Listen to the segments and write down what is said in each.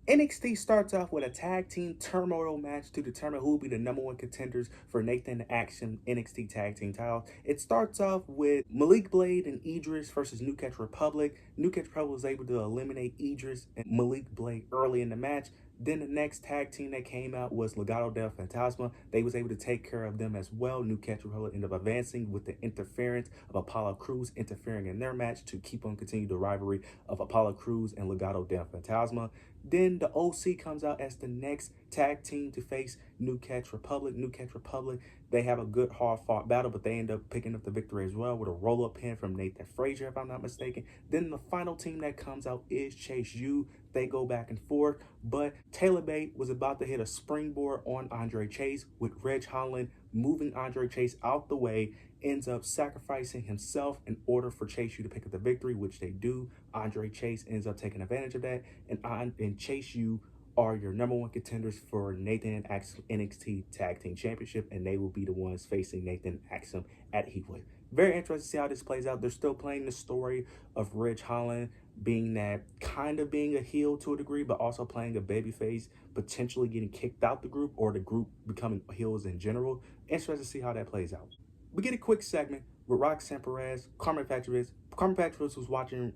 NXT starts off with a tag team turmoil match to determine who will be the #1 contenders for Nathan Action NXT Tag Team titles. It starts off with Malik Blade and Idris versus New Catch Republic. New Catch Republic was able to eliminate Idris and Malik Blade early in the match. Then the next tag team that came out was Legado del Fantasma. They was able to take care of them as well. New Catch Republic ended up advancing with the interference of Apollo Crews interfering in their match to keep on continuing the rivalry of Apollo Crews and Legado del Fantasma. Then the OC comes out as the next tag team to face New Catch Republic. New Catch Republic, they have a good hard-fought battle, but they end up picking up the victory as well with a roll-up pin from Nathan Frazier, if I'm not mistaken. Then the final team that comes out is Chase U. They go back and forth, but Taylor Bate was about to hit a springboard on Andre Chase with Reg Holland moving Andre Chase out the way, ends up sacrificing himself in order for Chase U to pick up the victory, which they do. Andre Chase ends up taking advantage of that, and Chase U are your #1 contenders for Nathan Axum NXT Tag Team Championship, and they will be the ones facing Nathan Axum at Heatwave. Very interested to see how this plays out. They're still playing the story of Reg Holland being that kind of being a heel to a degree, but also playing a babyface, potentially getting kicked out the group or the group becoming heels in general. Interested to see how that plays out. We get a quick segment with Roxanne Perez, Carmen Petrovich. Carmen Petrovich was watching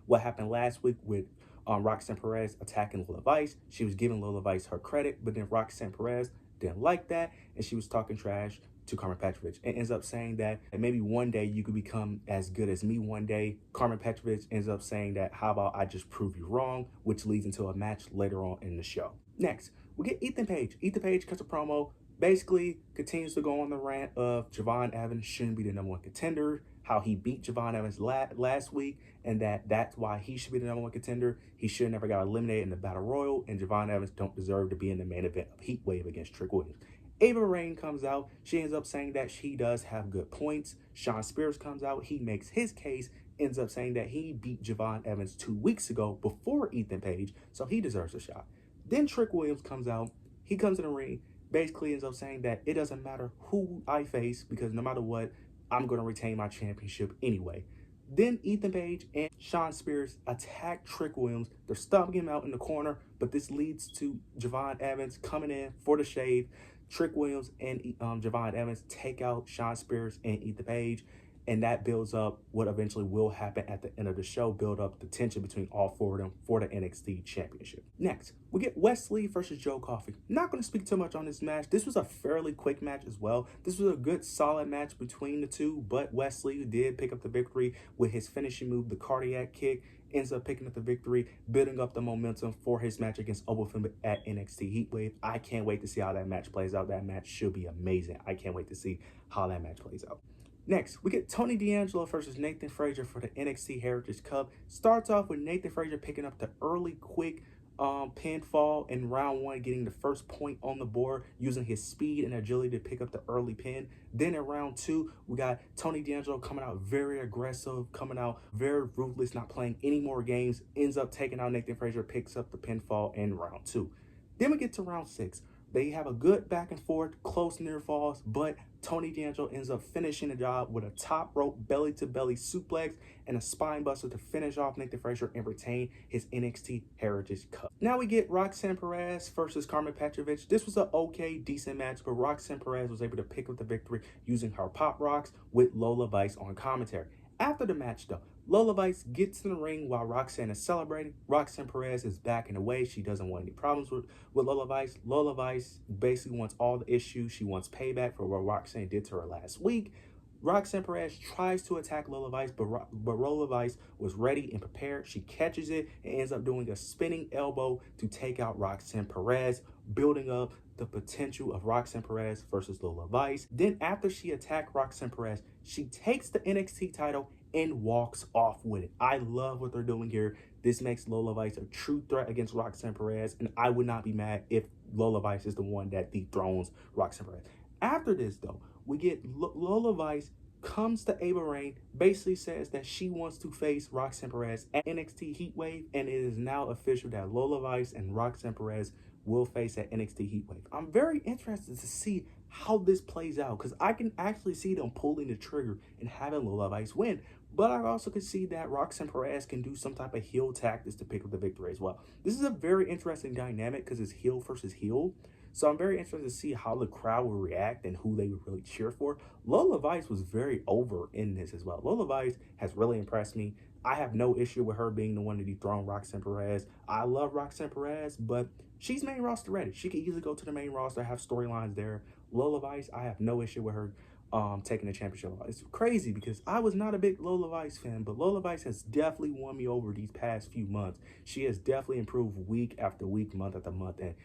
what happened last week with Roxanne Perez attacking Lola Vice. She was giving Lola Vice her credit, but then Roxanne Perez didn't like that, and she was talking trash to Carmen Petrovich and ends up saying that maybe one day you could become as good as me one day. Carmen Petrovich ends up saying that, how about I just prove you wrong, which leads into a match later on in the show. Next, we get Ethan Page. Ethan Page cuts a promo, basically continues to go on the rant of Javon Evans shouldn't be the #1 contender, how he beat Javon Evans last week, and that's why he should be the #1 contender. He should never got eliminated in the Battle Royal, and Javon Evans don't deserve to be in the main event of Heatwave against Trick Williams. Ava Rain comes out. She ends up saying that she does have good points. Sean Spears comes out. He makes his case, ends up saying that he beat Javon Evans 2 weeks ago before Ethan Page, so he deserves a shot. Then Trick Williams comes out. He comes in the ring, basically ends up saying that it doesn't matter who I face because no matter what, I'm going to retain my championship anyway. Then Ethan Page and Sean Spears attack Trick Williams. They're stomping him out in the corner, but this leads to Javon Evans coming in for the shave. Trick Williams and Javon Evans take out Sean Spears and Ethan Page, and that builds up what eventually will happen at the end of the show, build up the tension between all four of them for the NXT Championship. Next, we get Wesley versus Joe Coffey. Not going to speak too much on this match. This was a fairly quick match as well. This was a good, solid match between the two, but Wesley did pick up the victory with his finishing move, the cardiac kick. Ends up picking up the victory, building up the momentum for his match against Oberfin at NXT Heatwave. I can't wait to see how that match plays out. That match should be amazing. I can't wait to see how that match plays out. Next, we get Tony D'Angelo versus Nathan Frazier for the NXT Heritage Cup. Starts off with Nathan Frazier picking up the early quick pinfall in round 1, getting the first point on the board, using his speed and agility to pick up the early pin. Then in round 2, we got Tony D'Angelo coming out very aggressive, coming out very ruthless, not playing any more games, ends up taking out Nathan Frazier, picks up the pinfall in round 2. Then we get to round 6. They have a good back and forth, close near falls, but Tony D'Angelo ends up finishing the job with a top rope belly-to-belly suplex and a spine buster to finish off Nathan Frazier and retain his NXT Heritage Cup. Now we get Roxanne Perez versus Carmen Petrovich. This was an okay, decent match, but Roxanne Perez was able to pick up the victory using her pop rocks with Lola Vice on commentary. After the match, though, Lola Vice gets in the ring while Roxanne is celebrating. Roxanne Perez is backing away. She doesn't want any problems with Lola Vice. Lola Vice basically wants all the issues. She wants payback for what Roxanne did to her last week. Roxanne Perez tries to attack Lola Vice, but Lola Vice was ready and prepared. She catches it and ends up doing a spinning elbow to take out Roxanne Perez, building up the potential of Roxanne Perez versus Lola Vice. Then after she attacked Roxanne Perez, she takes the NXT title and walks off with it. I love what they're doing here. This makes Lola Vice a true threat against Roxanne Perez, and I would not be mad if Lola Vice is the one that dethrones Roxanne Perez. After this, though, we get Lola Vice comes to Ava Rain, basically says that she wants to face Roxanne Perez at NXT Heatwave, and it is now official that Lola Vice and Roxanne Perez will face at NXT Heatwave. I'm very interested to see how this plays out because I can actually see them pulling the trigger and having Lola Vice win. But I also could see that Roxanne Perez can do some type of heel tactics to pick up the victory as well. This is a very interesting dynamic because it's heel versus heel. So I'm very interested to see how the crowd will react and who they would really cheer for. Lola Vice was very over in this as well. Lola Vice has really impressed me. I have no issue with her being the one to dethrone Roxanne Perez. I love Roxanne Perez, but she's main roster ready. She can easily go to the main roster, have storylines there. Lola Vice, I have no issue with her taking the championship. It's crazy because I was not a big Lola Vice fan, but Lola Vice has definitely won me over these past few months. She has definitely improved week after week, month after month, and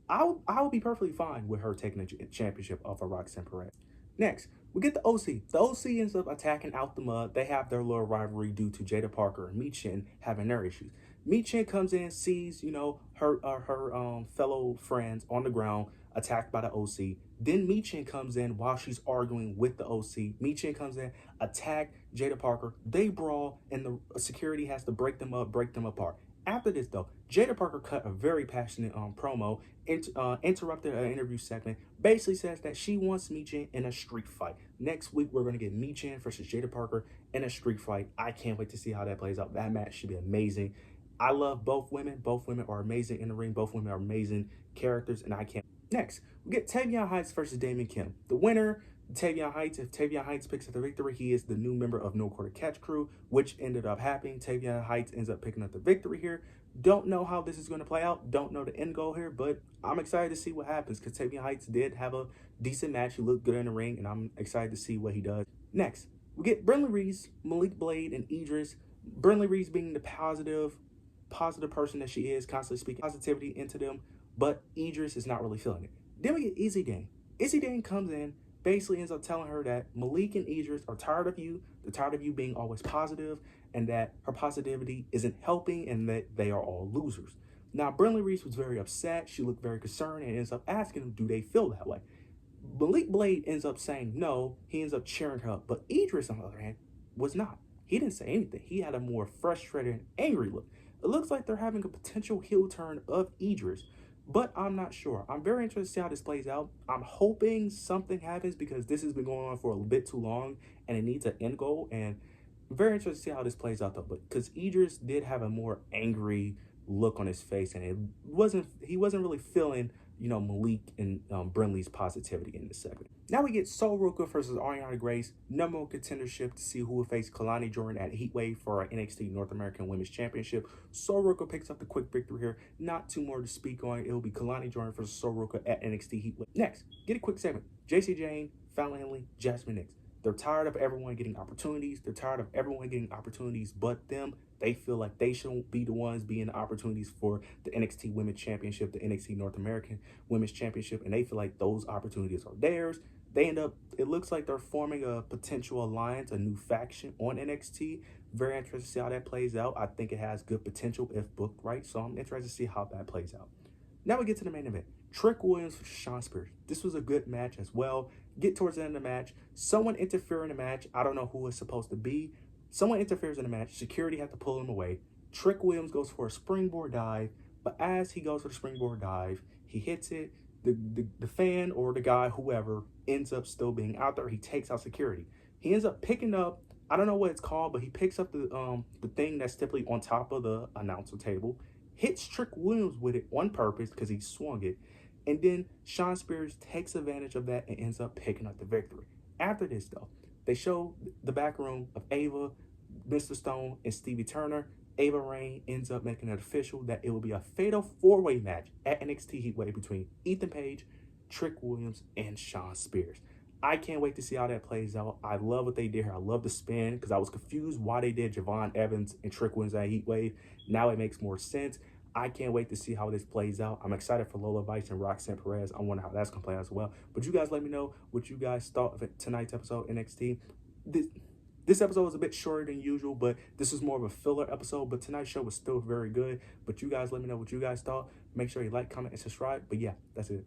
I would be perfectly fine with her taking the championship off of Roxanne Perez. Next, we get the OC. The OC ends up attacking Out the Mud. They have their little rivalry due to Jada Parker and Michin having their issues. Michin comes in, sees, her fellow friends on the ground attacked by the OC. Then Michin comes in while she's arguing with the OC. Michin comes in, attack Jada Parker. They brawl, and the security has to break them up, break them apart. After this, though, Jada Parker cut a very passionate promo, interrupted an interview segment, basically says that she wants Michin in a street fight. Next week, we're going to get Michin versus Jada Parker in a street fight. I can't wait to see how that plays out. That match should be amazing. I love both women. Both women are amazing in the ring. Both women are amazing characters, and I can't. Next, we get Tavion Heights versus Damon Kim. The winner, Tavion Heights. If Tavion Heights picks up the victory, he is the new member of No Quarter Catch Crew, which ended up happening. Tavion Heights ends up picking up the victory here. Don't know how this is going to play out. Don't know the end goal here, but I'm excited to see what happens because Tavion Heights did have a decent match. He looked good in the ring, and I'm excited to see what he does. Next, we get Brinley Reese, Malik Blade, and Idris. Brinley Reese being the positive person that she is, constantly speaking positivity into them, but Idris is not really feeling it. Then we get Izzy Dane. Izzy Dane comes in, basically ends up telling her that Malik and Idris are tired of you. They're tired of you being always positive, and that her positivity isn't helping, and that they are all losers. Now, Brinley Reese was very upset. She looked very concerned and ends up asking them, do they feel that way? Malik Blade ends up saying no. He ends up cheering her up. But Idris, on the other hand, was not. He didn't say anything. He had a more frustrated and angry look. It looks like they're having a potential heel turn of Idris, but I'm not sure. I'm very interested to see how this plays out. I'm hoping something happens because this has been going on for a bit too long and it needs an end goal. And I'm very interested to see how this plays out though, but because Idris did have a more angry look on his face, and he wasn't really feeling Malik and Brinley's positivity in this segment. Now we get Sol Ruka versus Ariana Grace, number one contendership to see who will face Kalani Jordan at Heatwave for our NXT North American Women's Championship. Sol Ruka picks up the quick victory here. Not too more to speak on. It will be Kalani Jordan versus Sol Ruka at NXT Heatwave. Next, get a quick segment. JC Jane, Fallon Henley, Jasmine Nix. They're tired of everyone getting opportunities. They're tired of everyone getting opportunities but them. They feel like they shouldn't be the ones being the opportunities for the NXT Women's Championship, the NXT North American Women's Championship, and they feel like those opportunities are theirs. They end up, it looks like they're forming a potential alliance, a new faction on NXT. Very interested to see how that plays out. I think it has good potential if booked right, so I'm interested to see how that plays out. Now we get to the main event. Trick Williams for Shawn Spears. This was a good match as well. Get towards the end of the match. Someone interfere in the match. I don't know who it's supposed to be. Someone interferes in the match. Security have to pull him away. Trick Williams goes for a springboard dive, but as he goes for the springboard dive, he hits it. The fan or the guy, whoever, ends up still being out there. He takes out security. He ends up picking up, I don't know what it's called, but he picks up the thing that's typically on top of the announcer table, hits Trick Williams with it on purpose because he swung it, and then Shawn Spears takes advantage of that and ends up picking up the victory. After this, though, they show the back room of Ava, Mr. Stone, and Stevie Turner. Ava Raine ends up making it official that it will be a fatal four-way match at NXT Heatwave between Ethan Page, Trick Williams, and Shawn Spears. I can't wait to see how that plays out. I love what they did here. I love the spin because I was confused why they did Javon Evans and Trick Williams at Heatwave. Now it makes more sense. I can't wait to see how this plays out. I'm excited for Lola Vice and Roxanne Perez. I wonder how that's going to play out as well. But you guys let me know what you guys thought of tonight's episode NXT. This episode was a bit shorter than usual, but this is more of a filler episode. But tonight's show was still very good. But you guys let me know what you guys thought. Make sure you like, comment, and subscribe. But yeah, that's it.